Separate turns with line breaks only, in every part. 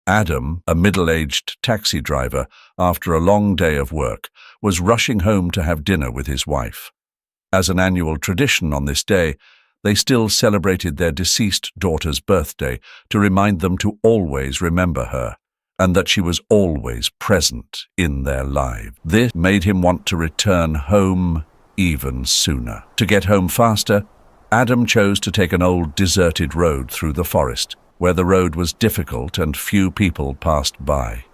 Adam, a middle-aged taxi driver, after a long day of work, was rushing home to have dinner with his wife. As an annual tradition on this day, they still celebrated their deceased daughter's birthday to remind them to always remember her, and that she was always present in their lives. This made him want to return home even sooner. To get home faster, Adam chose to take an old deserted road through the forest, where the road was difficult and few people passed by.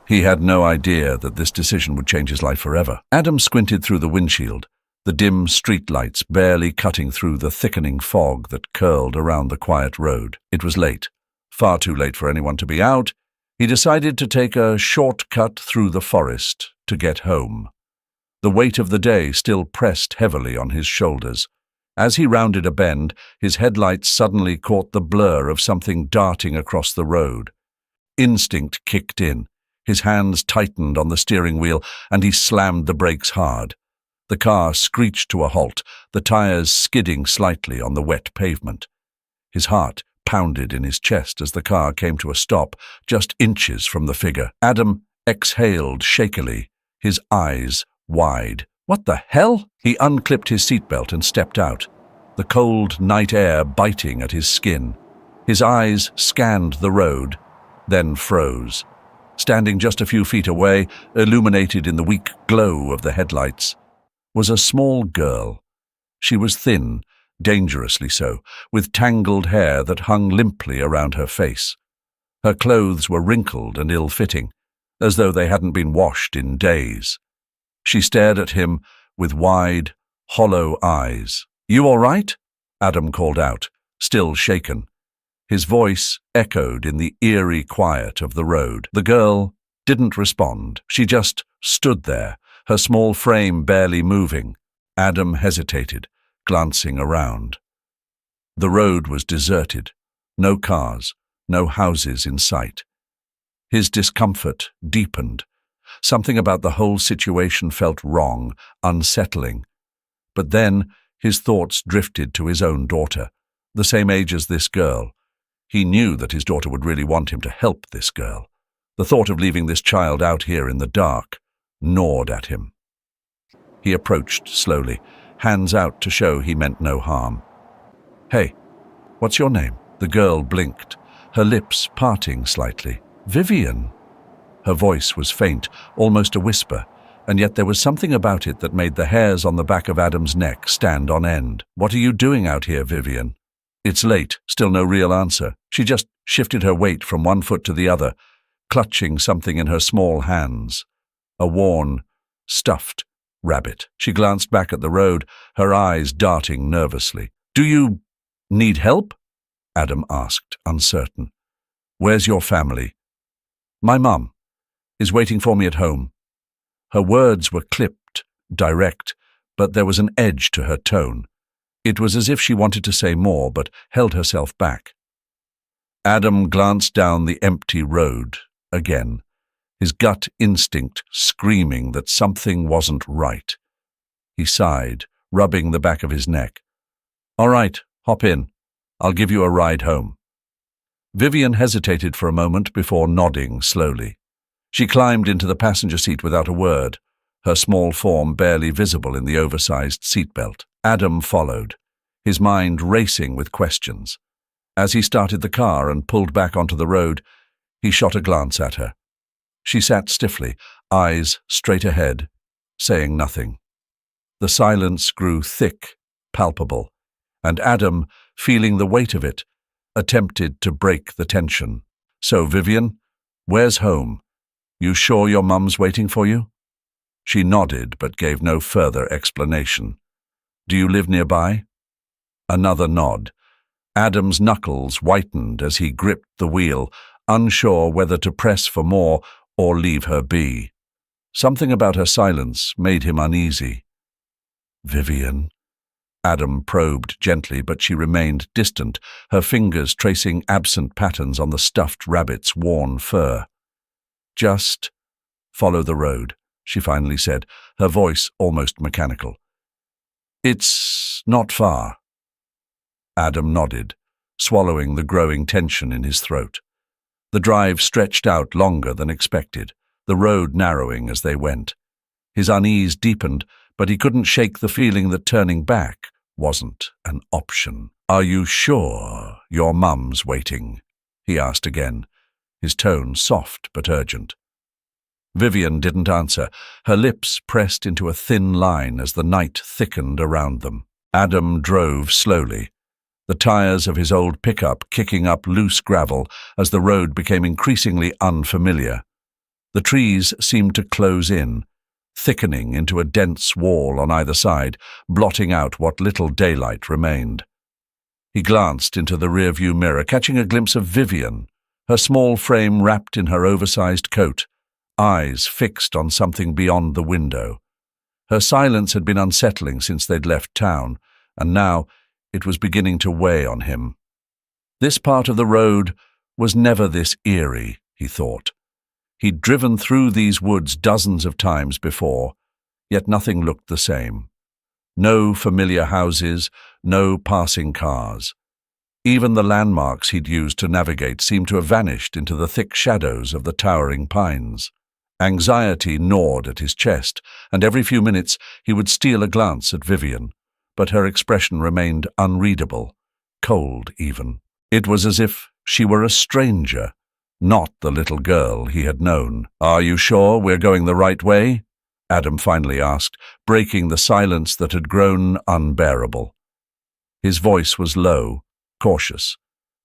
He had no idea that this decision would change his life forever. Adam squinted through the windshield, the dim streetlights barely cutting through the thickening fog that curled around the quiet road. It was late, far too late for anyone to be out. He decided to take a shortcut through the forest to get home. The weight of the day still pressed heavily on his shoulders. As he rounded a bend, his headlights suddenly caught the blur of something darting across the road. Instinct kicked in. His hands tightened on the steering wheel, and he slammed the brakes hard. The car screeched to a halt, the tires skidding slightly on the wet pavement. His heart pounded in his chest as the car came to a stop just inches from the figure. Adam exhaled shakily, his eyes wide. What the hell? He unclipped his seatbelt and stepped out, the cold night air biting at his skin. His eyes scanned the road, then froze. Standing just a few feet away, illuminated in the weak glow of the headlights, was a small girl. She was thin, dangerously so, with tangled hair that hung limply around her face. Her clothes were wrinkled and ill-fitting, as though they hadn't been washed in days. She stared at him with wide, hollow eyes. "You all right?" Adam called out, still shaken. His voice echoed in the eerie quiet of the road. The girl didn't respond. She just stood there, her small frame barely moving. Adam hesitated, glancing around. The road was deserted. No cars, no houses in sight. His discomfort deepened. Something about the whole situation felt wrong, unsettling. But then his thoughts drifted to his own daughter, the same age as this girl. He knew that his daughter would really want him to help this girl. The thought of leaving this child out here in the dark gnawed at him. He approached slowly, hands out to show he meant no harm. "Hey, what's your name?" The girl blinked, her lips parting slightly. "Vivian." Her voice was faint, almost a whisper, and yet there was something about it that made the hairs on the back of Adam's neck stand on end. "What are you doing out here, Vivian?" "It's late." Still no real answer. She just shifted her weight from one foot to the other, clutching something in her small hands. A worn, stuffed rabbit. She glanced back at the road, her eyes darting nervously. "Do you need help?" Adam asked, uncertain. "Where's your family?" "My mum is waiting for me at home." Her words were clipped, direct, but there was an edge to her tone. It was as if she wanted to say more, but held herself back. Adam glanced down the empty road again, his gut instinct screaming that something wasn't right. He sighed, rubbing the back of his neck. "All right, hop in. I'll give you a ride home." Vivian hesitated for a moment before nodding slowly. She climbed into the passenger seat without a word, her small form barely visible in the oversized seatbelt. Adam followed, his mind racing with questions. As he started the car and pulled back onto the road, he shot a glance at her. She sat stiffly, eyes straight ahead, saying nothing. The silence grew thick, palpable, and Adam, feeling the weight of it, attempted to break the tension. "So, Vivian, where's home? You sure your mum's waiting for you?" She nodded but gave no further explanation. "Do you live nearby?" Another nod. Adam's knuckles whitened as he gripped the wheel, unsure whether to press for more or leave her be. Something about her silence made him uneasy. "Vivian?" Adam probed gently, but she remained distant, her fingers tracing absent patterns on the stuffed rabbit's worn fur. "Just follow the road," she finally said, her voice almost mechanical. "It's not far." Adam nodded, swallowing the growing tension in his throat. The drive stretched out longer than expected, the road narrowing as they went. His unease deepened, but he couldn't shake the feeling that turning back wasn't an option. "Are you sure your mum's waiting?" he asked again, his tone soft but urgent. Vivian didn't answer, her lips pressed into a thin line as the night thickened around them. Adam drove slowly, the tires of his old pickup kicking up loose gravel as the road became increasingly unfamiliar. The trees seemed to close in, thickening into a dense wall on either side, blotting out what little daylight remained. He glanced into the rearview mirror, catching a glimpse of Vivian, her small frame wrapped in her oversized coat, eyes fixed on something beyond the window. Her silence had been unsettling since they'd left town, and now it was beginning to weigh on him. This part of the road was never this eerie, he thought. He'd driven through these woods dozens of times before, yet nothing looked the same. No familiar houses, no passing cars. Even the landmarks he'd used to navigate seemed to have vanished into the thick shadows of the towering pines. Anxiety gnawed at his chest, and every few minutes he would steal a glance at Vivian, but her expression remained unreadable, cold even. It was as if she were a stranger, not the little girl he had known. "Are you sure we're going the right way?" Adam finally asked, breaking the silence that had grown unbearable. His voice was low, cautious.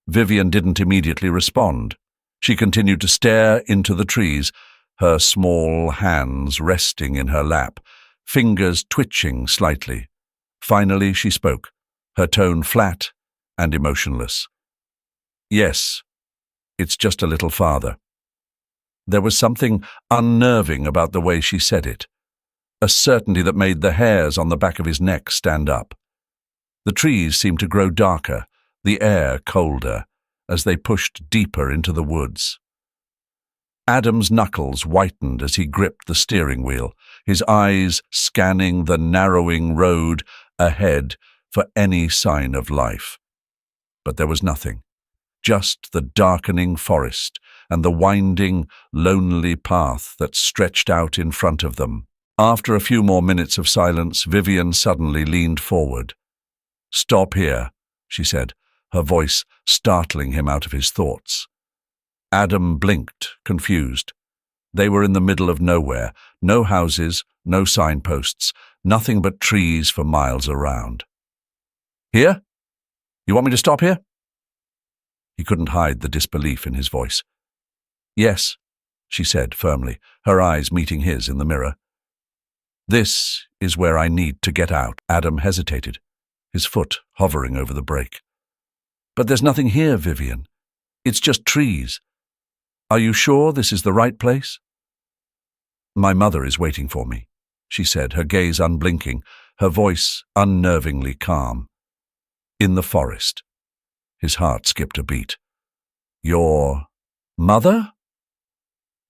Vivian didn't immediately respond. She continued to stare into the trees, her small hands resting in her lap, fingers twitching slightly. Finally she spoke, her tone flat and emotionless. "Yes, it's just a little farther." There was something unnerving about the way she said it, a certainty that made the hairs on the back of his neck stand up. The trees seemed to grow darker, the air colder, as they pushed deeper into the woods. Adam's knuckles whitened as he gripped the steering wheel, his eyes scanning the narrowing road ahead for any sign of life. But there was nothing, just the darkening forest and the winding, lonely path that stretched out in front of them. After a few more minutes of silence, Vivian suddenly leaned forward. "Stop here," she said, her voice startling him out of his thoughts. Adam blinked, confused. They were in the middle of nowhere, no houses, no signposts, nothing but trees for miles around. "Here? You want me to stop here?" He couldn't hide the disbelief in his voice. "Yes," she said firmly, her eyes meeting his in the mirror. "This is where I need to get out." Adam hesitated, his foot hovering over the brake. "But there's nothing here, Vivian. It's just trees. Are you sure this is the right place?" "My mother is waiting for me," she said, her gaze unblinking, her voice unnervingly calm. "In the forest." His heart skipped a beat. "Your mother?"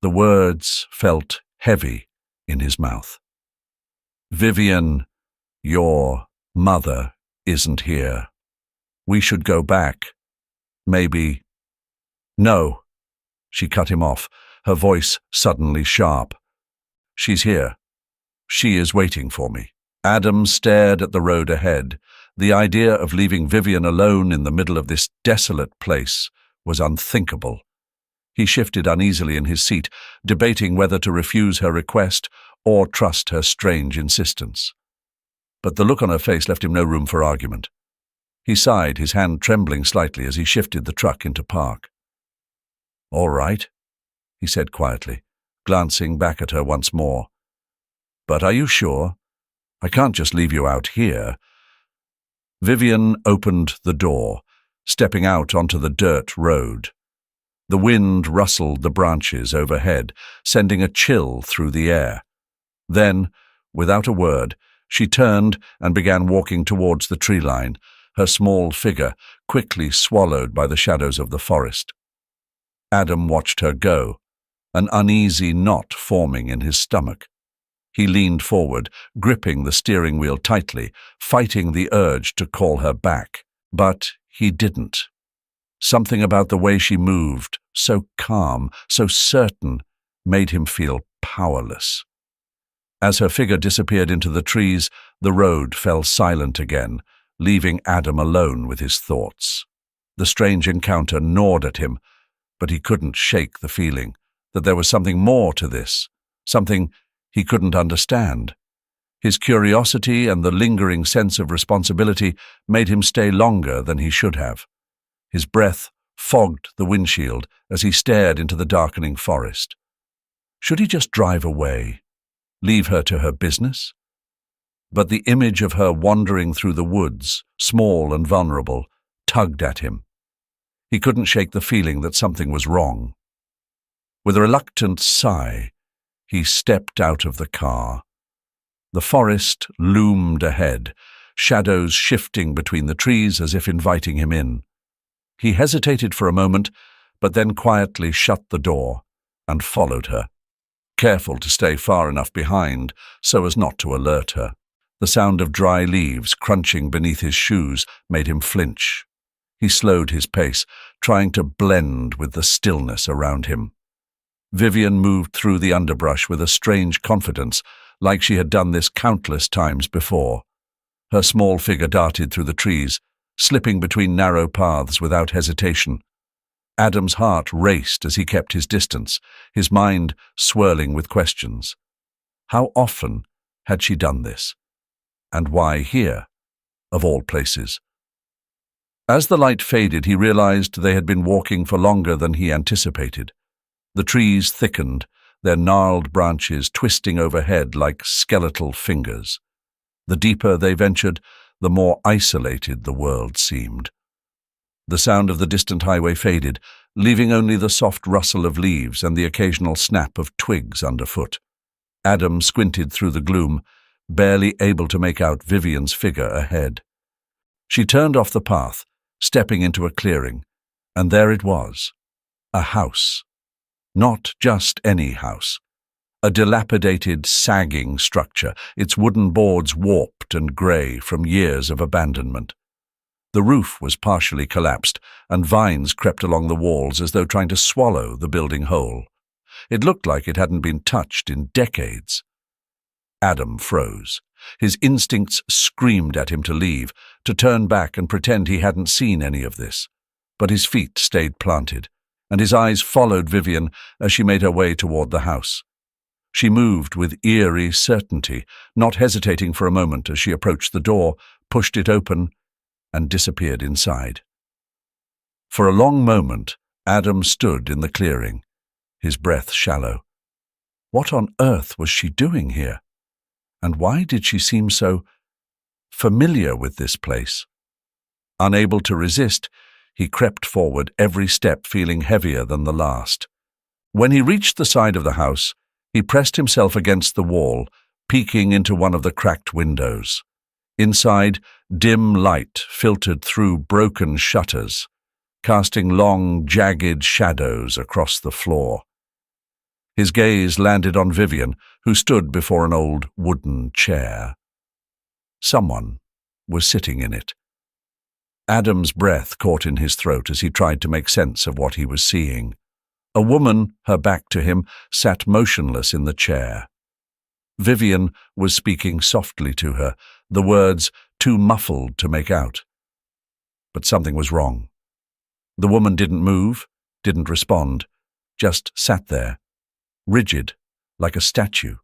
The words felt heavy in his mouth. "Vivian, your mother isn't here. We should go back. Maybe—" "No," she cut him off, her voice suddenly sharp. "She's here. She is waiting for me." Adam stared at the road ahead. The idea of leaving Vivian alone in the middle of this desolate place was unthinkable. He shifted uneasily in his seat, debating whether to refuse her request or trust her strange insistence. But the look on her face left him no room for argument. He sighed, his hand trembling slightly as he shifted the truck into park. "All right," he said quietly, glancing back at her once more. "But are you sure? I can't just leave you out here." Vivian opened the door, stepping out onto the dirt road. The wind rustled the branches overhead, sending a chill through the air. Then, without a word, she turned and began walking towards the tree line, her small figure quickly swallowed by the shadows of the forest. Adam watched her go, an uneasy knot forming in his stomach. He leaned forward, gripping the steering wheel tightly, fighting the urge to call her back. But he didn't. Something about the way she moved, so calm, so certain, made him feel powerless. As her figure disappeared into the trees, the road fell silent again, leaving Adam alone with his thoughts. The strange encounter gnawed at him, but he couldn't shake the feeling that there was something more to this, something he couldn't understand. His curiosity and the lingering sense of responsibility made him stay longer than he should have. His breath fogged the windshield as he stared into the darkening forest. Should he just drive away? Leave her to her business? But the image of her wandering through the woods, small and vulnerable, tugged at him. He couldn't shake the feeling that something was wrong. With a reluctant sigh, he stepped out of the car. The forest loomed ahead, shadows shifting between the trees as if inviting him in. He hesitated for a moment, but then quietly shut the door and followed her, careful to stay far enough behind so as not to alert her. The sound of dry leaves crunching beneath his shoes made him flinch. He slowed his pace, trying to blend with the stillness around him. Vivian moved through the underbrush with a strange confidence, like she had done this countless times before. Her small figure darted through the trees, slipping between narrow paths without hesitation. Adam's heart raced as he kept his distance, his mind swirling with questions. How often had she done this? And why here, of all places? As the light faded, he realized they had been walking for longer than he anticipated. The trees thickened, their gnarled branches twisting overhead like skeletal fingers. The deeper they ventured, the more isolated the world seemed. The sound of the distant highway faded, leaving only the soft rustle of leaves and the occasional snap of twigs underfoot. Adam squinted through the gloom, barely able to make out Vivian's figure ahead. She turned off the path, stepping into a clearing, and there it was, a house. Not just any house. A dilapidated, sagging structure, its wooden boards warped and grey from years of abandonment. The roof was partially collapsed, and vines crept along the walls as though trying to swallow the building whole. It looked like it hadn't been touched in decades. Adam froze. His instincts screamed at him to leave, to turn back and pretend he hadn't seen any of this. But his feet stayed planted, and his eyes followed Vivian as she made her way toward the house. She moved with eerie certainty, not hesitating for a moment as she approached the door, pushed it open, and disappeared inside. For a long moment, Adam stood in the clearing, his breath shallow. What on earth was she doing here? And why did she seem so familiar with this place? Unable to resist, he crept forward, every step feeling heavier than the last. When he reached the side of the house, he pressed himself against the wall, peeking into one of the cracked windows. Inside, dim light filtered through broken shutters, casting long, jagged shadows across the floor. His gaze landed on Vivian, who stood before an old wooden chair. Someone was sitting in it. Adam's breath caught in his throat as he tried to make sense of what he was seeing. A woman, her back to him, sat motionless in the chair. Vivian was speaking softly to her, the words too muffled to make out. But something was wrong. The woman didn't move, didn't respond, just sat there, rigid, like a statue.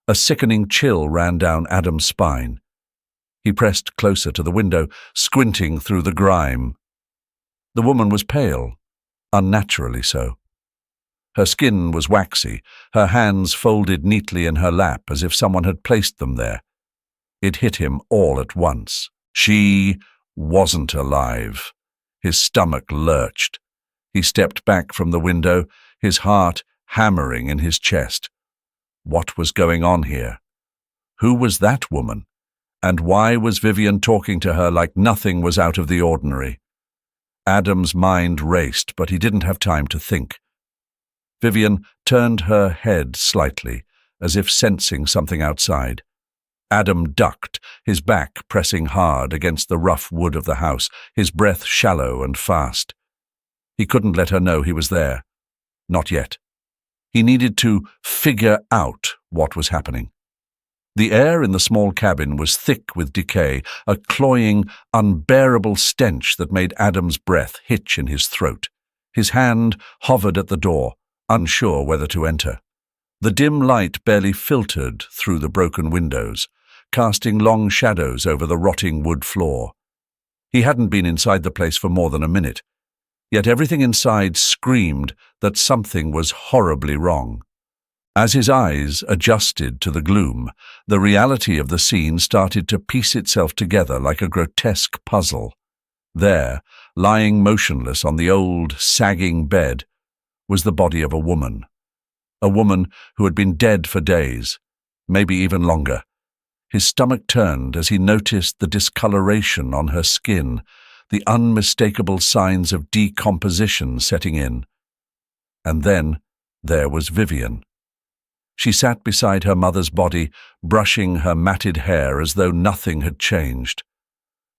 A sickening chill ran down Adam's spine. He pressed closer to the window, squinting through the grime. The woman was pale, unnaturally so. Her skin was waxy, her hands folded neatly in her lap as if someone had placed them there. It hit him all at once. She wasn't alive. His stomach lurched. He stepped back from the window, his heart hammering in his chest. What was going on here? Who was that woman? And why was Vivian talking to her like nothing was out of the ordinary? Adam's mind raced, but he didn't have time to think. Vivian turned her head slightly, as if sensing something outside. Adam ducked, his back pressing hard against the rough wood of the house, his breath shallow and fast. He couldn't let her know he was there. Not yet. He needed to figure out what was happening. The air in the small cabin was thick with decay, a cloying, unbearable stench that made Adam's breath hitch in his throat. His hand hovered at the door, unsure whether to enter. The dim light barely filtered through the broken windows, casting long shadows over the rotting wood floor. He hadn't been inside the place for more than a minute, yet everything inside screamed that something was horribly wrong. As his eyes adjusted to the gloom, the reality of the scene started to piece itself together like a grotesque puzzle. There, lying motionless on the old, sagging bed, was the body of a woman who had been dead for days, maybe even longer. His stomach turned as he noticed the discoloration on her skin, the unmistakable signs of decomposition setting in. And then there was Vivian. She sat beside her mother's body, brushing her matted hair as though nothing had changed.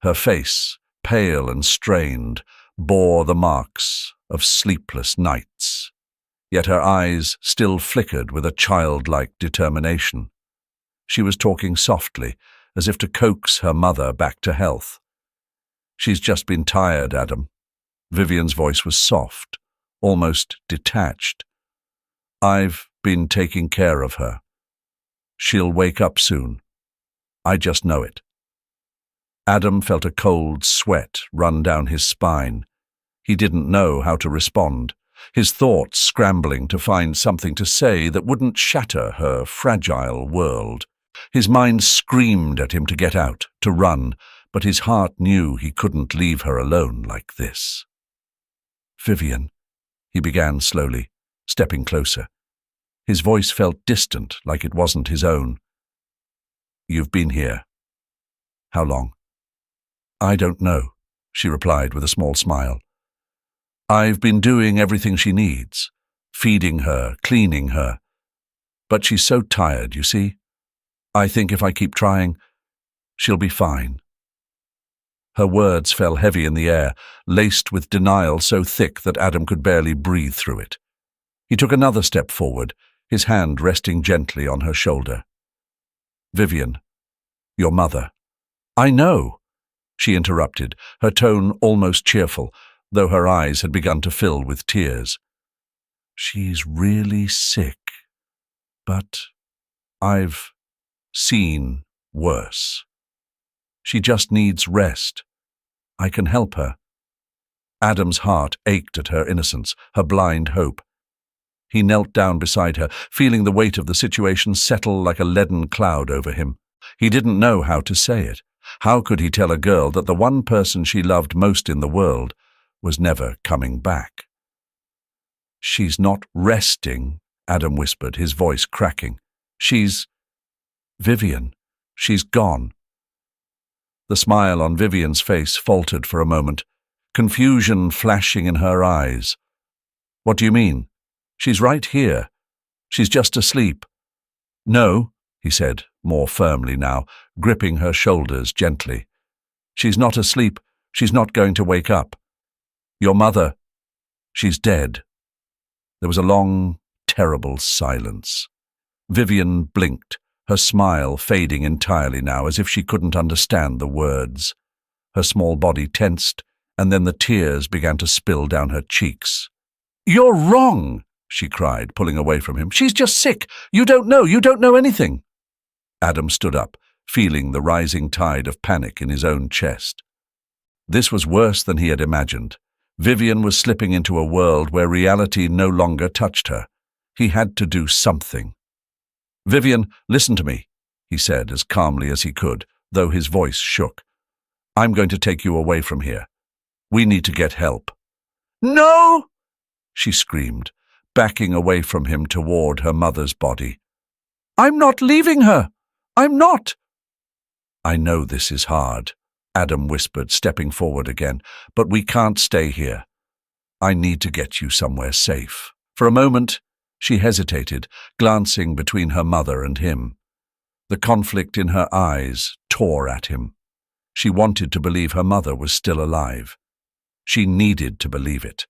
Her face, pale and strained, bore the marks of sleepless nights, yet her eyes still flickered with a childlike determination. She was talking softly, as if to coax her mother back to health. "She's just been tired, Adam." Vivian's voice was soft, almost detached. "I've been taking care of her. She'll wake up soon. I just know it." Adam felt a cold sweat run down his spine. He didn't know how to respond, his thoughts scrambling to find something to say that wouldn't shatter her fragile world. His mind screamed at him to get out, to run, but his heart knew he couldn't leave her alone like this. "Vivian," he began slowly, stepping closer. His voice felt distant, like it wasn't his own. "You've been here. How long?" "I don't know," she replied with a small smile. "I've been doing everything she needs, feeding her, cleaning her. But she's so tired, you see. I think if I keep trying, she'll be fine." Her words fell heavy in the air, laced with denial so thick that Adam could barely breathe through it. He took another step forward, his hand resting gently on her shoulder. "Vivian, your mother." "I know," she interrupted, her tone almost cheerful, though her eyes had begun to fill with tears. "She's really sick, but I've seen worse. She just needs rest. I can help her." Adam's heart ached at her innocence, her blind hope. He knelt down beside her, feeling the weight of the situation settle like a leaden cloud over him. He didn't know how to say it. How could he tell a girl that the one person she loved most in the world was never coming back? "She's not resting," Adam whispered, his voice cracking. Vivian, she's gone." The smile on Vivian's face faltered for a moment, confusion flashing in her eyes. "What do you mean? She's right here. She's just asleep." "No," he said, more firmly now, gripping her shoulders gently. "She's not asleep. She's not going to wake up. Your mother, she's dead." There was a long, terrible silence. Vivian blinked, her smile fading entirely now, as if she couldn't understand the words. Her small body tensed, and then the tears began to spill down her cheeks. "You're wrong!" she cried, pulling away from him. "She's just sick. You don't know anything." Adam stood up, feeling the rising tide of panic in his own chest. This was worse than he had imagined. Vivian was slipping into a world where reality no longer touched her. He had to do something. "Vivian, listen to me," he said as calmly as he could, though his voice shook. "I'm going to take you away from here. We need to get help." "No!" she screamed, backing away from him toward her mother's body. "I'm not leaving her. I'm not." "I know this is hard," Adam whispered, stepping forward again, "but we can't stay here. I need to get you somewhere safe." For a moment, she hesitated, glancing between her mother and him. The conflict in her eyes tore at him. She wanted to believe her mother was still alive. She needed to believe it.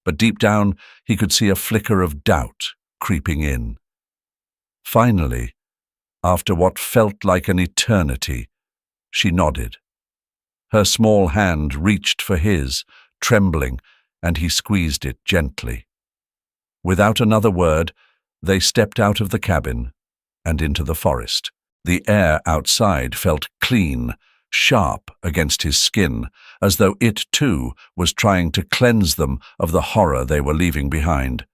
but deep down he could see a flicker of doubt creeping in. Finally, after what felt like an eternity, she nodded. Her small hand reached for his, trembling, and he squeezed it gently. Without another word, they stepped out of the cabin and into the forest. The air outside felt clean, sharp against his skin, as though it, too, was trying to cleanse them of the horror they were leaving behind.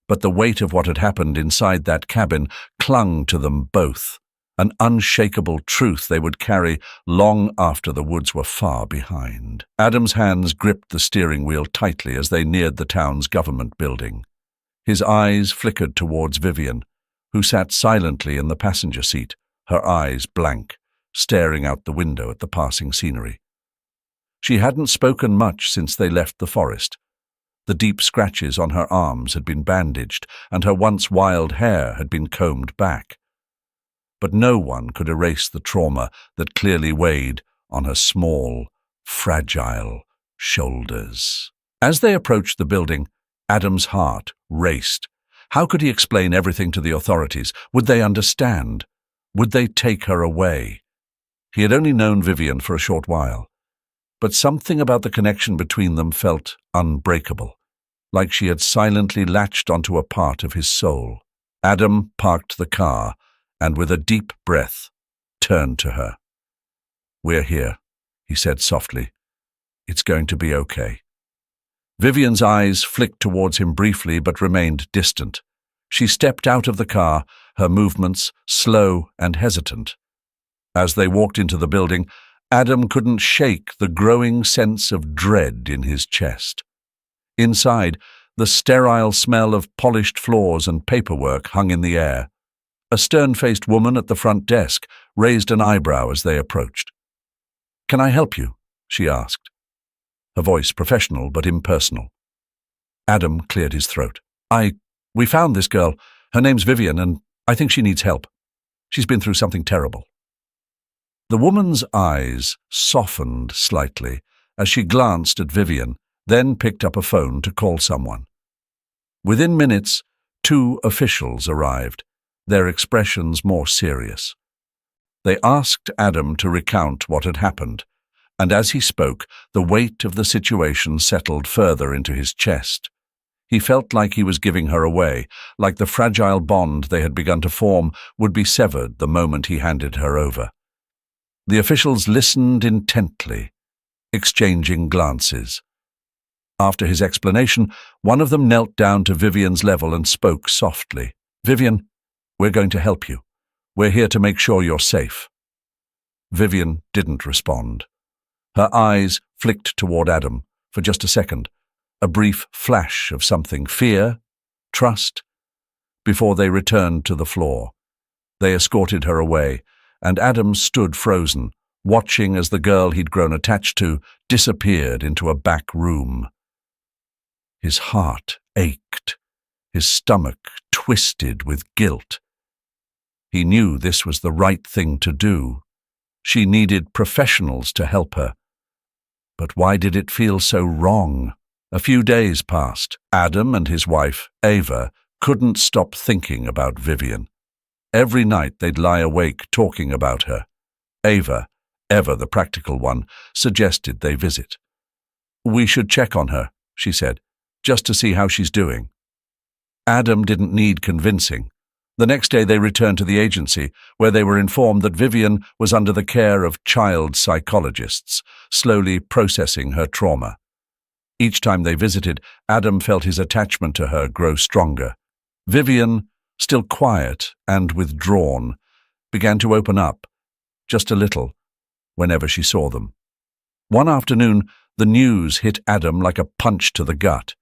But the weight of what had happened inside that cabin clung to them both, an unshakable truth they would carry long after the woods were far behind. Adam's hands gripped the steering wheel tightly as they neared the town's government building. His eyes flickered towards Vivian, who sat silently in the passenger seat, her eyes blank, staring out the window at the passing scenery. She hadn't spoken much since they left the forest. The deep scratches on her arms had been bandaged, and her once wild hair had been combed back. But no one could erase the trauma that clearly weighed on her small, fragile shoulders. As they approached the building, Adam's heart raced. How could he explain everything to the authorities? Would they understand? Would they take her away? He had only known Vivian for a short while, but something about the connection between them felt unbreakable, like she had silently latched onto a part of his soul. Adam parked the car and, with a deep breath, turned to her. "We're here," he said softly. "It's going to be okay." Vivian's eyes flicked towards him briefly but remained distant. She stepped out of the car, her movements slow and hesitant. As they walked into the building, Adam couldn't shake the growing sense of dread in his chest. Inside, the sterile smell of polished floors and paperwork hung in the air. A stern-faced woman at the front desk raised an eyebrow as they approached. "Can I help you?" she asked, her voice professional but impersonal. Adam cleared his throat. We found this girl. Her name's Vivian, and I think she needs help. She's been through something terrible." The woman's eyes softened slightly as she glanced at Vivian, then picked up a phone to call someone. Within minutes, 2 officials arrived, their expressions more serious. They asked Adam to recount what had happened, and as he spoke, the weight of the situation settled further into his chest. He felt like he was giving her away, like the fragile bond they had begun to form would be severed the moment he handed her over. The officials listened intently, exchanging glances. After his explanation, one of them knelt down to Vivian's level and spoke softly. "Vivian, we're going to help you. We're here to make sure you're safe." Vivian didn't respond. Her eyes flicked toward Adam for just a second, a brief flash of something, fear, trust, before they returned to the floor. They escorted her away, and Adam stood frozen, watching as the girl he'd grown attached to disappeared into a back room. His heart ached, his stomach twisted with guilt. He knew this was the right thing to do. She needed professionals to help her. But why did it feel so wrong? A few days passed. Adam and his wife, Ava, couldn't stop thinking about Vivian. Every night they'd lie awake talking about her. Ava, ever the practical one, suggested they visit. "We should check on her," she said, "just to see how she's doing." Adam didn't need convincing. The next day they returned to the agency, where they were informed that Vivian was under the care of child psychologists, slowly processing her trauma. Each time they visited, Adam felt his attachment to her grow stronger. Vivian, still quiet and withdrawn, began to open up, just a little, whenever she saw them. One afternoon, the news hit Adam like a punch to the gut.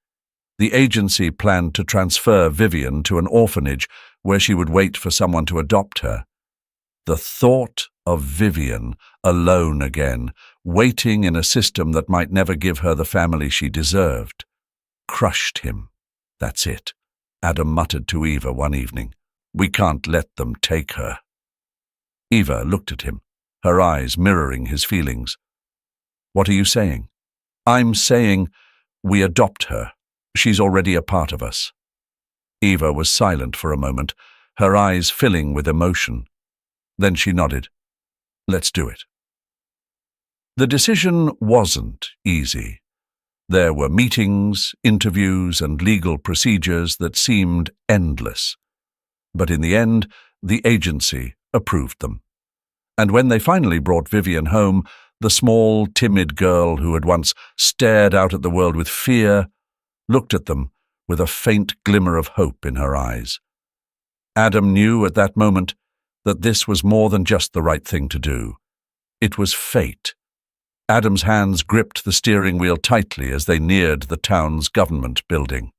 The agency planned to transfer Vivian to an orphanage where she would wait for someone to adopt her. The thought of Vivian, alone again, waiting in a system that might never give her the family she deserved, crushed him. "That's it," Adam muttered to Eva one evening. "We can't let them take her." Eva looked at him, her eyes mirroring his feelings. "What are you saying?" "I'm saying we adopt her," She's already a part of us. Eva was silent for a moment, her eyes filling with emotion. Then she nodded. Let's do it. The decision wasn't easy. There were meetings, interviews, and legal procedures that seemed endless. But in the end, the agency approved them. And when they finally brought Vivian home, the small, timid girl who had once stared out at the world with fear looked at them with a faint glimmer of hope in her eyes. Adam knew at that moment that this was more than just the right thing to do. It was fate. Adam's hands gripped the steering wheel tightly as they neared the town's government building.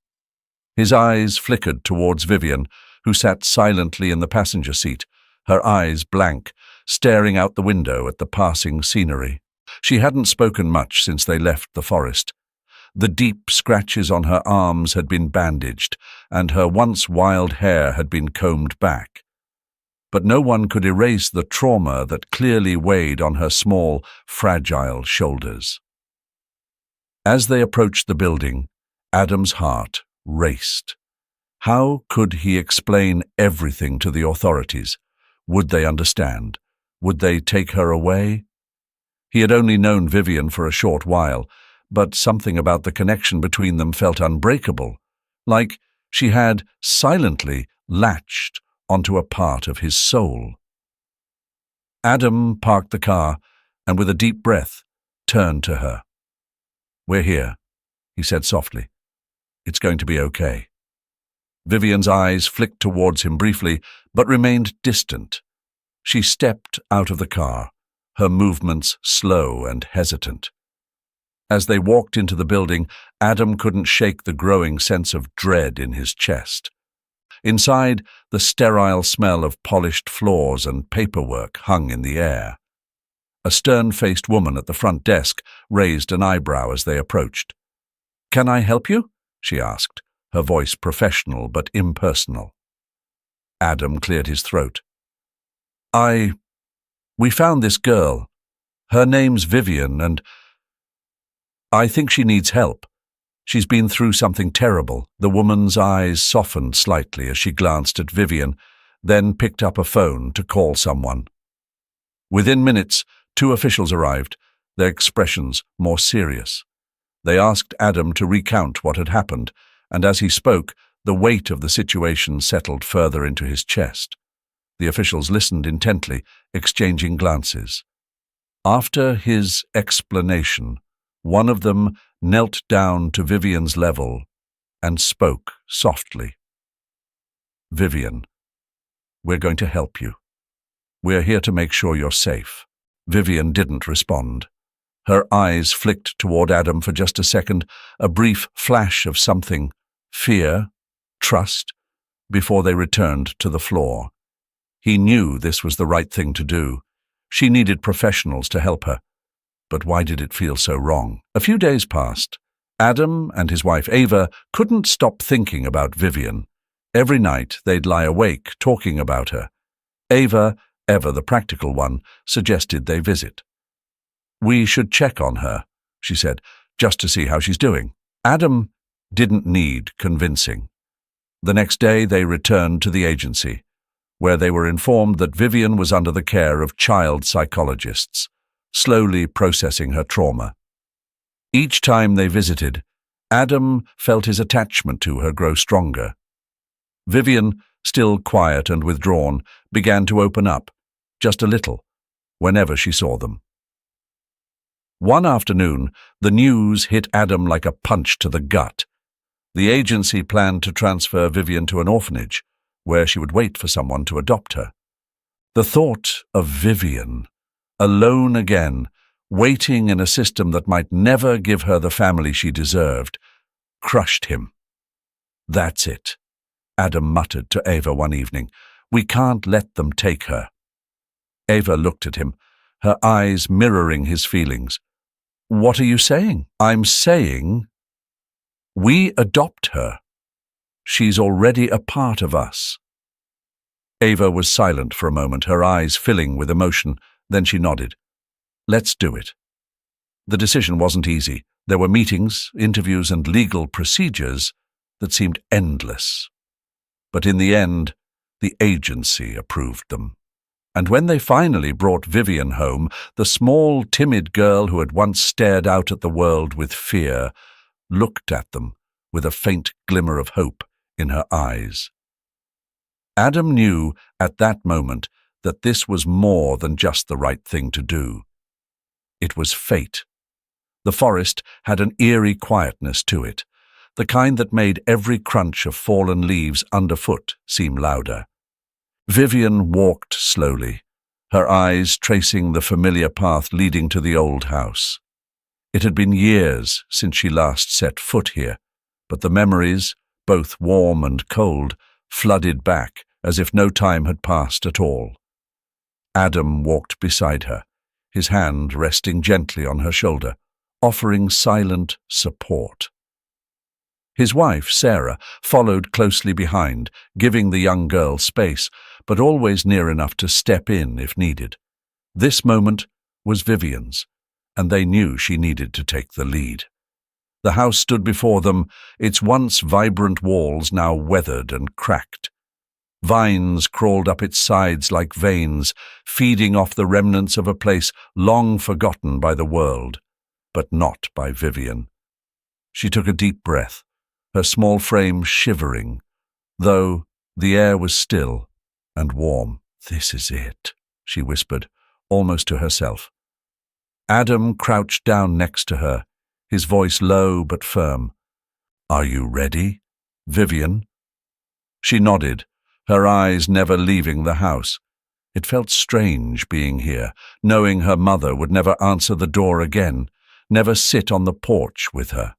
His eyes flickered towards Vivian, who sat silently in the passenger seat, her eyes blank, staring out the window at the passing scenery. She hadn't spoken much since they left the forest. The deep scratches on her arms had been bandaged, and her once wild hair had been combed back. But no one could erase the trauma that clearly weighed on her small, fragile shoulders. As they approached the building, Adam's heart raced. How could he explain everything to the authorities? Would they understand? Would they take her away? He had only known Vivian for a short while, but something about the connection between them felt unbreakable, like she had silently latched onto a part of his soul. Adam parked the car and, with a deep breath, turned to her. "We're here," he said softly. "It's going to be okay." Vivian's eyes flicked towards him briefly, but remained distant. She stepped out of the car, her movements slow and hesitant. As they walked into the building, Adam couldn't shake the growing sense of dread in his chest. Inside, the sterile smell of polished floors and paperwork hung in the air. A stern-faced woman at the front desk raised an eyebrow as they approached. "Can I help you?" she asked, her voice professional but impersonal. Adam cleared his throat. We found this girl. Her name's Vivian, and I think she needs help. She's been through something terrible." The woman's eyes softened slightly as she glanced at Vivian, then picked up a phone to call someone. Within minutes, 2 officials arrived, their expressions more serious. They asked Adam to recount what had happened, and as he spoke, the weight of the situation settled further into his chest. The officials listened intently, exchanging glances. After his explanation, one of them knelt down to Vivian's level and spoke softly. "Vivian, we're going to help you. We're here to make sure you're safe." Vivian didn't respond. Her eyes flicked toward Adam for just a second, a brief flash of something, fear, trust, before they returned to the floor. He knew this was the right thing to do. She needed professionals to help her. But why did it feel so wrong? A few days passed. Adam and his wife Eva couldn't stop thinking about Vivian. Every night they'd lie awake talking about her. Eva, ever the practical one, suggested they visit. "We should check on her," she said, "just to see how she's doing." Adam didn't need convincing. The next day they returned to the agency, where they were informed that Vivian was under the care of child psychologists, slowly processing her trauma. Each time they visited, Adam felt his attachment to her grow stronger. Vivian, still quiet and withdrawn, began to open up, just a little, whenever she saw them. One afternoon, the news hit Adam like a punch to the gut. The agency planned to transfer Vivian to an orphanage, where she would wait for someone to adopt her. The thought of Vivian, alone again, waiting in a system that might never give her the family she deserved, crushed him. "That's it," Adam muttered to Eva one evening. "We can't let them take her." Eva looked at him, her eyes mirroring his feelings. "What are you saying?" "I'm saying we adopt her. She's already a part of us." Eva was silent for a moment, her eyes filling with emotion. Then she nodded. "Let's do it." The decision wasn't easy. There were meetings, interviews, and legal procedures that seemed endless. But in the end, the agency approved them. And when they finally brought Vivian home, the small, timid girl who had once stared out at the world with fear looked at them with a faint glimmer of hope in her eyes. Adam knew at that moment that this was more than just the right thing to do. It was fate. The forest had an eerie quietness to it, the kind that made every crunch of fallen leaves underfoot seem louder. Vivian walked slowly, her eyes tracing the familiar path leading to the old house. It had been years since she last set foot here, but the memories, both warm and cold, flooded back as if no time had passed at all. Adam walked beside her, his hand resting gently on her shoulder, offering silent support. His wife, Sarah, followed closely behind, giving the young girl space, but always near enough to step in if needed. This moment was Vivian's, and they knew she needed to take the lead. The house stood before them, its once vibrant walls now weathered and cracked. Vines crawled up its sides like veins, feeding off the remnants of a place long forgotten by the world, but not by Vivian. She took a deep breath, her small frame shivering, though the air was still and warm. "This is it," she whispered, almost to herself. Adam crouched down next to her, his voice low but firm. "Are you ready, Vivian?" She nodded, her eyes never leaving the house. It felt strange being here, knowing her mother would never answer the door again, never sit on the porch with her.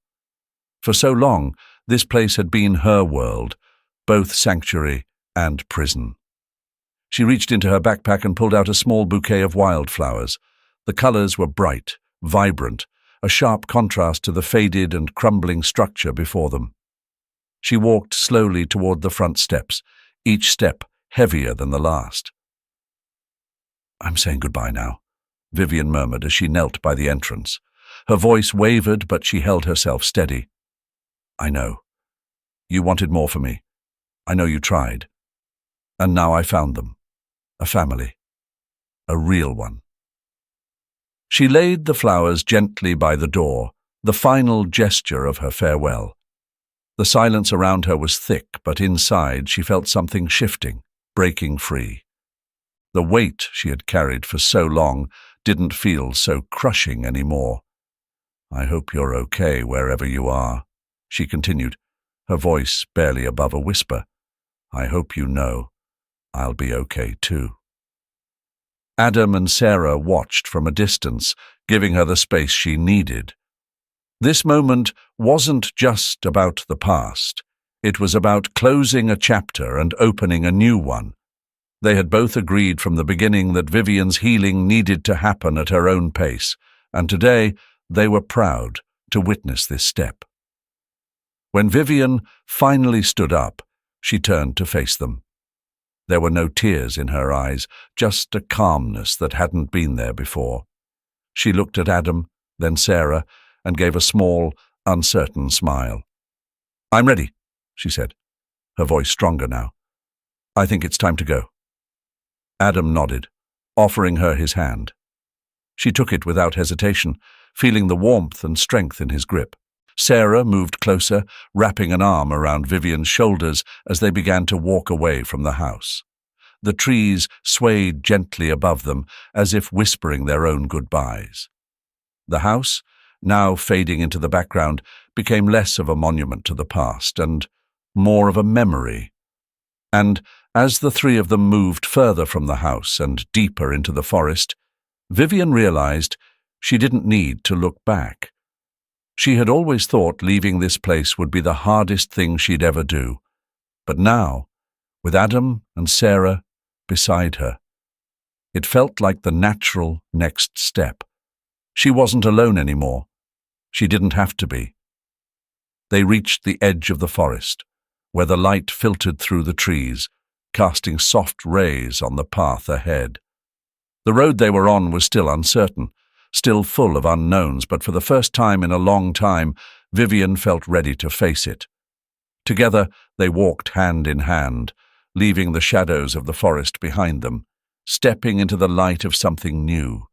For so long, this place had been her world, both sanctuary and prison. She reached into her backpack and pulled out a small bouquet of wildflowers. The colors were bright, vibrant, a sharp contrast to the faded and crumbling structure before them. She walked slowly toward the front steps, each step heavier than the last. "I'm saying goodbye now," Vivian murmured as she knelt by the entrance. Her voice wavered, but she held herself steady. "I know. You wanted more for me. I know you tried. And now I found them. A family. A real one." She laid the flowers gently by the door, the final gesture of her farewell. The silence around her was thick, but inside she felt something shifting, breaking free. The weight she had carried for so long didn't feel so crushing anymore. "I hope you're okay wherever you are," she continued, her voice barely above a whisper. "I hope you know I'll be okay too." Adam and Sarah watched from a distance, giving her the space she needed. This moment wasn't just about the past. It was about closing a chapter and opening a new one. They had both agreed from the beginning that Vivian's healing needed to happen at her own pace, and today they were proud to witness this step. When Vivian finally stood up, she turned to face them. There were no tears in her eyes, just a calmness that hadn't been there before. She looked at Adam, then Sarah, and gave a small, uncertain smile. "I'm ready," she said, her voice stronger now. "I think it's time to go." Adam nodded, offering her his hand. She took it without hesitation, feeling the warmth and strength in his grip. Sarah moved closer, wrapping an arm around Vivian's shoulders as they began to walk away from the house. The trees swayed gently above them, as if whispering their own goodbyes. The house, now fading into the background, became less of a monument to the past and more of a memory. And as the three of them moved further from the house and deeper into the forest, Vivian realized she didn't need to look back. She had always thought leaving this place would be the hardest thing she'd ever do. But now, with Adam and Sarah beside her, it felt like the natural next step. She wasn't alone anymore. She didn't have to be. They reached the edge of the forest, where the light filtered through the trees, casting soft rays on the path ahead. The road they were on was still uncertain, still full of unknowns, but for the first time in a long time, Vivian felt ready to face it. Together, they walked hand in hand, leaving the shadows of the forest behind them, stepping into the light of something new.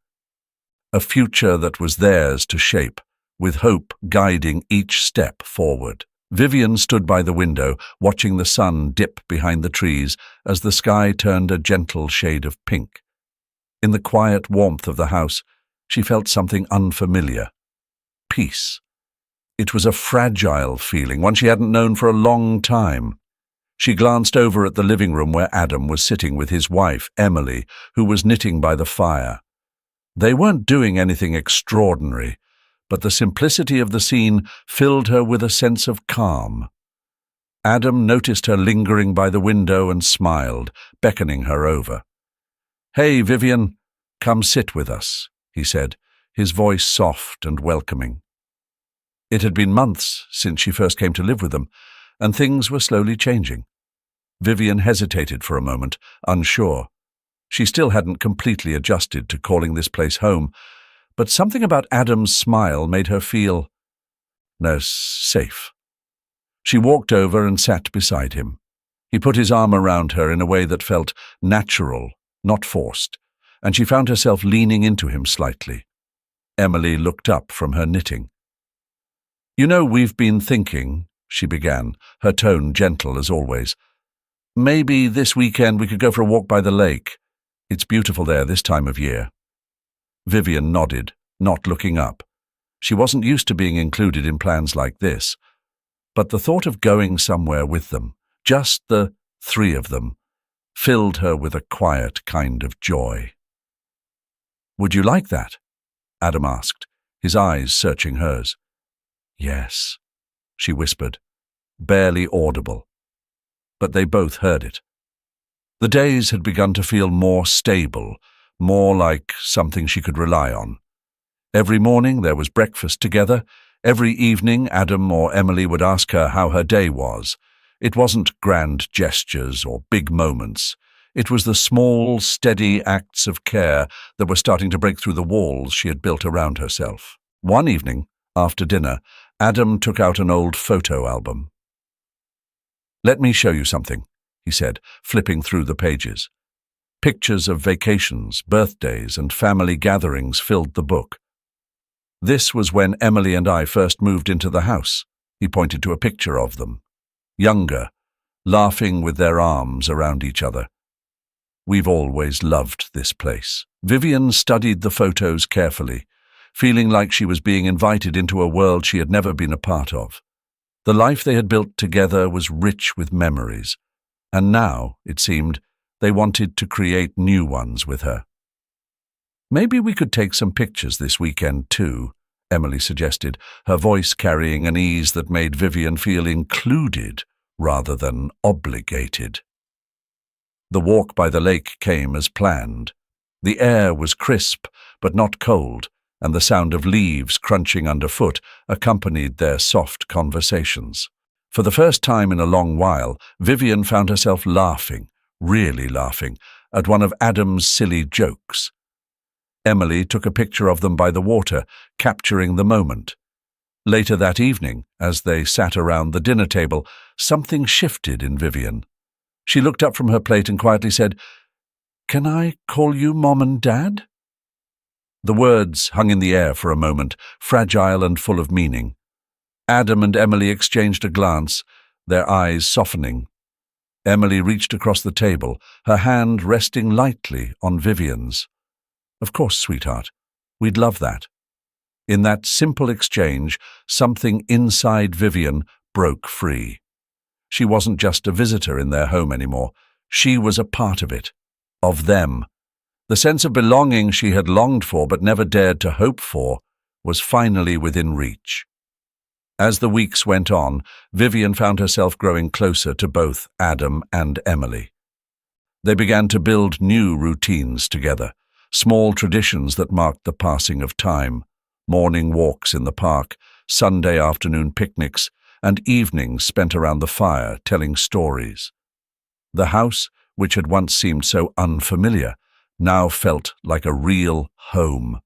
A future that was theirs to shape, with hope guiding each step forward. Vivian stood by the window, watching the sun dip behind the trees as the sky turned a gentle shade of pink. In the quiet warmth of the house, she felt something unfamiliar. Peace. It was a fragile feeling, one she hadn't known for a long time. She glanced over at the living room where Adam was sitting with his wife, Emily, who was knitting by the fire. They weren't doing anything extraordinary, but the simplicity of the scene filled her with a sense of calm. Adam noticed her lingering by the window and smiled, beckoning her over. "Hey, Vivian, come sit with us," he said, his voice soft and welcoming. It had been months since she first came to live with them, and things were slowly changing. Vivian hesitated for a moment, unsure. She still hadn't completely adjusted to calling this place home, but something about Adam's smile made her feel safe. She walked over and sat beside him. He put his arm around her in a way that felt natural, not forced, and she found herself leaning into him slightly. Emily looked up from her knitting. "You know, we've been thinking," she began, her tone gentle as always. "Maybe this weekend we could go for a walk by the lake. It's beautiful there this time of year." Vivian nodded, not looking up. She wasn't used to being included in plans like this, but the thought of going somewhere with them, just the three of them, filled her with a quiet kind of joy. "Would you like that?" Adam asked, his eyes searching hers. "Yes," she whispered, barely audible. But they both heard it. The days had begun to feel more stable, more like something she could rely on. Every morning there was breakfast together. Every evening Adam or Emily would ask her how her day was. It wasn't grand gestures or big moments. It was the small, steady acts of care that were starting to break through the walls she had built around herself. One evening, after dinner, Adam took out an old photo album. "Let me show you something," he said, flipping through the pages. Pictures of vacations, birthdays, and family gatherings filled the book. "This was when Emily and I first moved into the house," he pointed to a picture of them. Younger, laughing with their arms around each other. "We've always loved this place." Vivian studied the photos carefully, feeling like she was being invited into a world she had never been a part of. The life they had built together was rich with memories, and now, it seemed, they wanted to create new ones with her. "Maybe we could take some pictures this weekend too," Emily suggested, her voice carrying an ease that made Vivian feel included rather than obligated. The walk by the lake came as planned. The air was crisp but not cold, and the sound of leaves crunching underfoot accompanied their soft conversations. For the first time in a long while, Vivian found herself laughing, really laughing, at one of Adam's silly jokes. Emily took a picture of them by the water, capturing the moment. Later that evening, as they sat around the dinner table, something shifted in Vivian. She looked up from her plate and quietly said, "Can I call you Mom and Dad?" The words hung in the air for a moment, fragile and full of meaning. Adam and Emily exchanged a glance, their eyes softening. Emily reached across the table, her hand resting lightly on Vivian's. "Of course, sweetheart. We'd love that." In that simple exchange, something inside Vivian broke free. She wasn't just a visitor in their home anymore. She was a part of it, of them. The sense of belonging she had longed for but never dared to hope for was finally within reach. As the weeks went on, Vivian found herself growing closer to both Adam and Emily. They began to build new routines together, small traditions that marked the passing of time, morning walks in the park, Sunday afternoon picnics, and evenings spent around the fire telling stories. The house, which had once seemed so unfamiliar, now felt like a real home.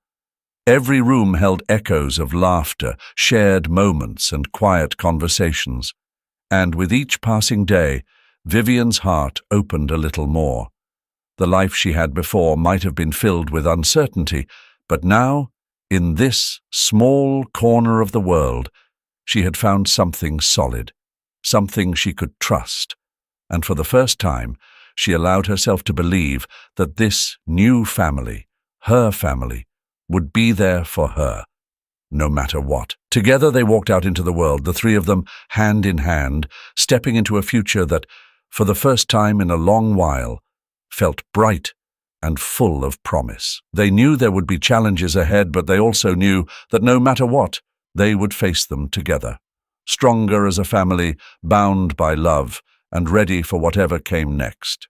Every room held echoes of laughter, shared moments, and quiet conversations. And with each passing day, Vivian's heart opened a little more. The life she had before might have been filled with uncertainty, but now, in this small corner of the world, she had found something solid, something she could trust, and for the first time, she allowed herself to believe that this new family, her family, would be there for her, no matter what. Together they walked out into the world, the three of them, hand in hand, stepping into a future that, for the first time in a long while, felt bright and full of promise. They knew there would be challenges ahead, but they also knew that no matter what, they would face them together, stronger as a family, bound by love, and ready for whatever came next.